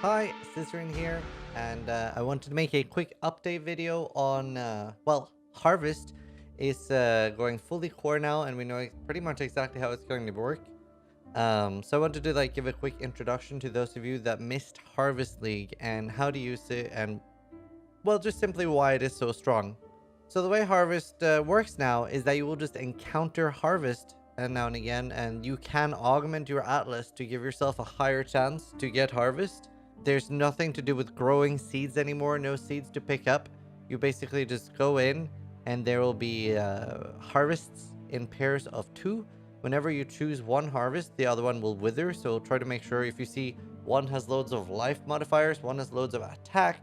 Hi, Zizaran here, and I wanted to make a quick update video on, well, Harvest is going fully core now, and we know pretty much exactly how it's going to work. So I wanted to give a quick introduction to those of you that missed Harvest League and how to use it, and well, just simply why it is so strong. So the way Harvest works now is that you will just encounter Harvest now and again, and you can augment your Atlas to give yourself a higher chance to get Harvest. There's nothing to do with growing seeds anymore, no seeds to pick up. You basically just go in, and there will be harvests in pairs of 2. Whenever you choose one harvest, the other one will wither, so try to make sure if you see one has loads of life modifiers, one has loads of attack,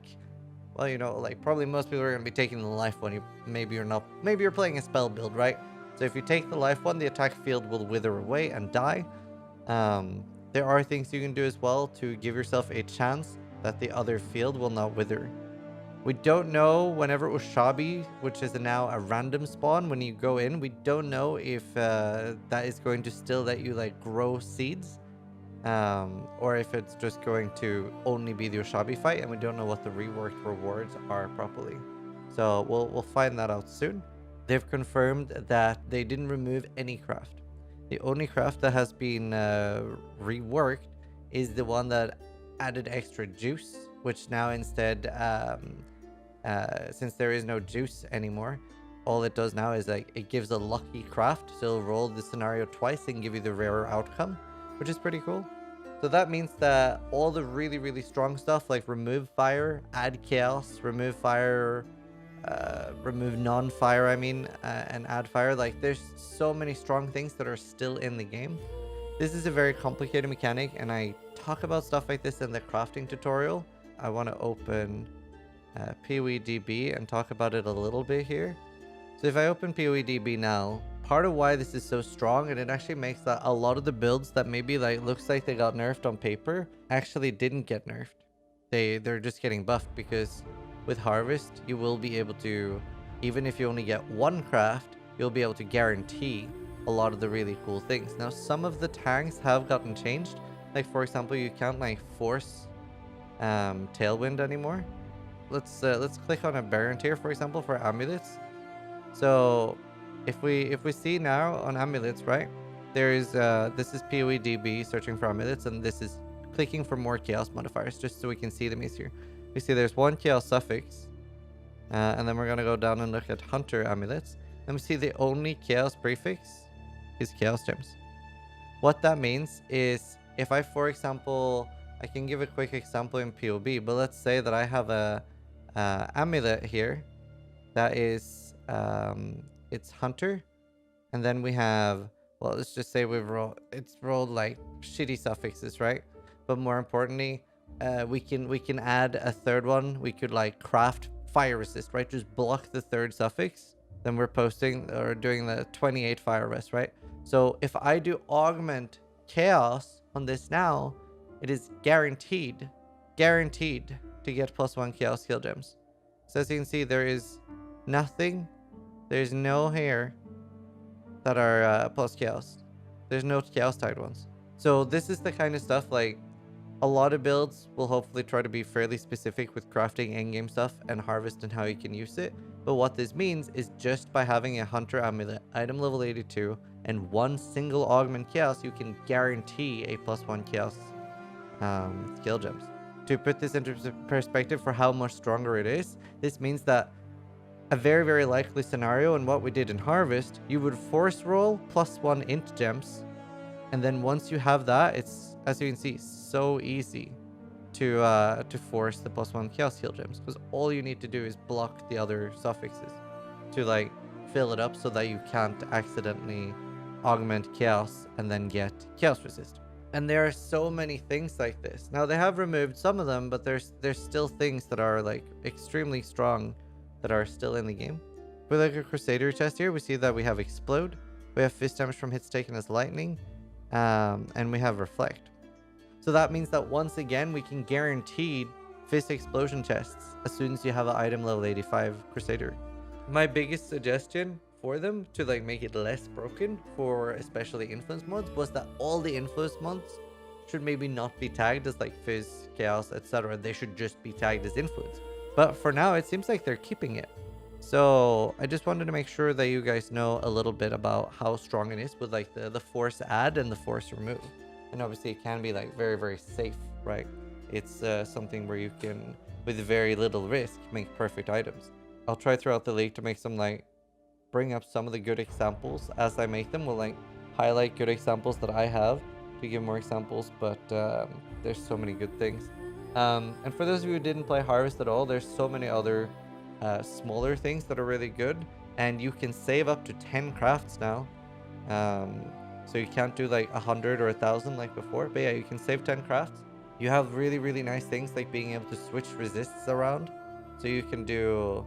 well, probably most people are going to be taking the life one. Maybe you're not. Maybe you're playing a spell build, right? So if you take the life one, the attack field will wither away and die. There are things you can do as well to give yourself a chance that the other field will not wither. We don't know whenever Ushabi, which is now a random spawn, when you go in, we don't know if that is going to still let you grow seeds. Or if it's just going to only be the Ushabi fight, and we don't know what the reworked rewards are properly. So we'll find that out soon. They've confirmed that they didn't remove any craft. The only craft that has been reworked is the one that added extra juice, which now instead, since there is no juice anymore, all it does now is it gives a lucky craft, so it'll roll the scenario twice and give you the rarer outcome, which is pretty cool. So that means that all the really, really strong stuff like remove fire, add chaos, remove fire, remove non-fire, and add fire. There's so many strong things that are still in the game. This is a very complicated mechanic, and I talk about stuff like this in the crafting tutorial. I want to open PoE DB and talk about it a little bit here. So if I open PoE DB now, part of why this is so strong, and it actually makes that a lot of the builds that maybe looks like they got nerfed on paper actually didn't get nerfed. They're just getting buffed, because with Harvest you will be able to, even if you only get one craft, you'll be able to guarantee a lot of the really cool things. Now some of the tanks have gotten changed, for example, you can't force Tailwind anymore. Let's click on a Baron tier, for example, for amulets. So if we see now on amulets, right, there is this is PoE DB searching for amulets, and this is clicking for more chaos modifiers, just so we can see them easier. We see there's one chaos suffix, and then we're gonna go down and look at hunter amulets, and we see the only chaos prefix is chaos gems. What that means is, if I, for example, I can give a quick example in PoB, but let's say that I have a amulet here that is it's hunter, and then we have, well, let's just say it's rolled shitty suffixes, right? But more importantly, we can add a third one. We could craft fire resist, right? Just block the third suffix, then we're posting or doing the 28 fire rest, right? So if I do augment chaos on this now, it is guaranteed to get +1 chaos skill gems. So as you can see, there is nothing, there's no hair that are plus chaos. There's no chaos tagged ones. So this is the kind of stuff, a lot of builds will hopefully try to be fairly specific with crafting endgame stuff and harvest and how you can use it. But what this means is, just by having a hunter amulet, item level 82, and one single augment chaos, you can guarantee a +1 chaos skill gems. To put this into perspective for how much stronger it is, this means that a very, very likely scenario, and what we did in Harvest, you would force roll +1 int gems, and then once you have that, it's, as you can see, so easy to force the +1 chaos skill gems, because all you need to do is block the other suffixes to fill it up so that you can't accidentally augment chaos and then get chaos resist. And there are so many things like this. Now they have removed some of them, but there's still things that are extremely strong that are still in the game. With a Crusader chest here, we see that we have Explode, we have fist damage from hits taken as lightning, and we have Reflect. So that means that once again, we can guarantee fist explosion chests as soon as you have an item level 85 Crusader. My biggest suggestion for them to make it less broken for especially influence mods was that all the influence mods should maybe not be tagged as like Fizz, Chaos, etc. They should just be tagged as Influence. But for now, it seems like they're keeping it. So I just wanted to make sure that you guys know a little bit about how strong it is with like the force add and the force remove. And obviously it can be like very, very safe, right? It's something where you can, with very little risk, make perfect items. I'll try throughout the league to make some like, bring up some of the good examples as I make them. We'll like highlight good examples that I have to give more examples, but there's so many good things. And for those of you who didn't play Harvest at all, there's so many other smaller things that are really good, and you can save up to 10 crafts now. So you can't do like 100 or 1,000 like before, but yeah, you can save 10 crafts. You have really, really nice things like being able to switch resists around. So you can do,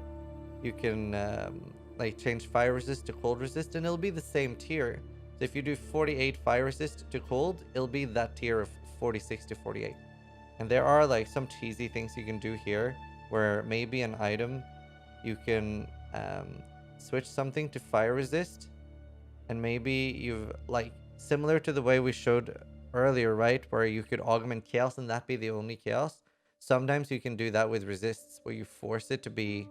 like change fire resist to cold resist, and it'll be the same tier. So if you do 48 fire resist to cold, it'll be that tier of 46 to 48. And there are like some cheesy things you can do here, where maybe an item you can switch something to fire resist, and maybe you've like similar to the way we showed earlier, right, where you could augment chaos and that be the only chaos. Sometimes you can do that with resists, where you force it to be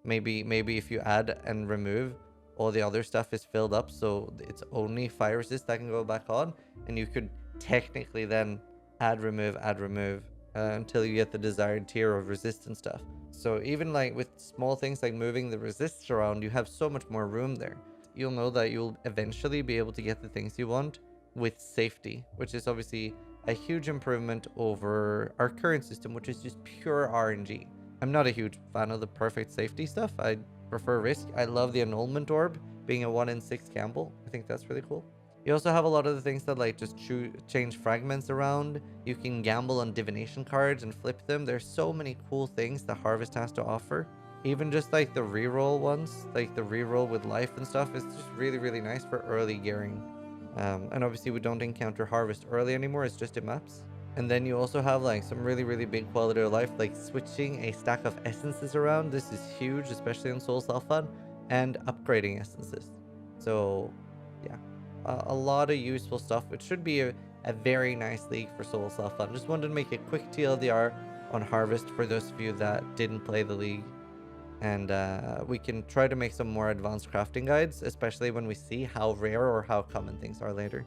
maybe if you add and remove, all the other stuff is filled up, so it's only fire resist that can go back on, and you could technically then add remove until you get the desired tier of resistance stuff. So even like with small things like moving the resists around, you have so much more room there. You'll know that you'll eventually be able to get the things you want with safety, which is obviously a huge improvement over our current system, which is just pure RNG. I'm not a huge fan of the perfect safety stuff. I prefer risk. I love the annulment orb being a 1 in 6 gamble. I think that's really cool. You also have a lot of the things that like just change fragments around. You can gamble on divination cards and flip them. There's so many cool things that Harvest has to offer. Even just like the reroll ones, like the reroll with life and stuff, is just really, really nice for early gearing. And obviously we don't encounter Harvest early anymore, it's just in maps. And then you also have like some really, really big quality of life, like switching a stack of essences around. This is huge, especially in Soul Self-Fun, and upgrading essences. So yeah, a lot of useful stuff. It should be a very nice league for Soul Self-Fun. Just wanted to make a quick TLDR on Harvest for those of you that didn't play the league. And we can try to make some more advanced crafting guides, especially when we see how rare or how common things are later.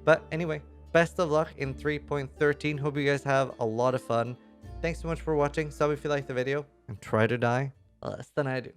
But anyway, best of luck in 3.13. Hope you guys have a lot of fun. Thanks so much for watching. Sub if you liked the video, and try to die less than I do.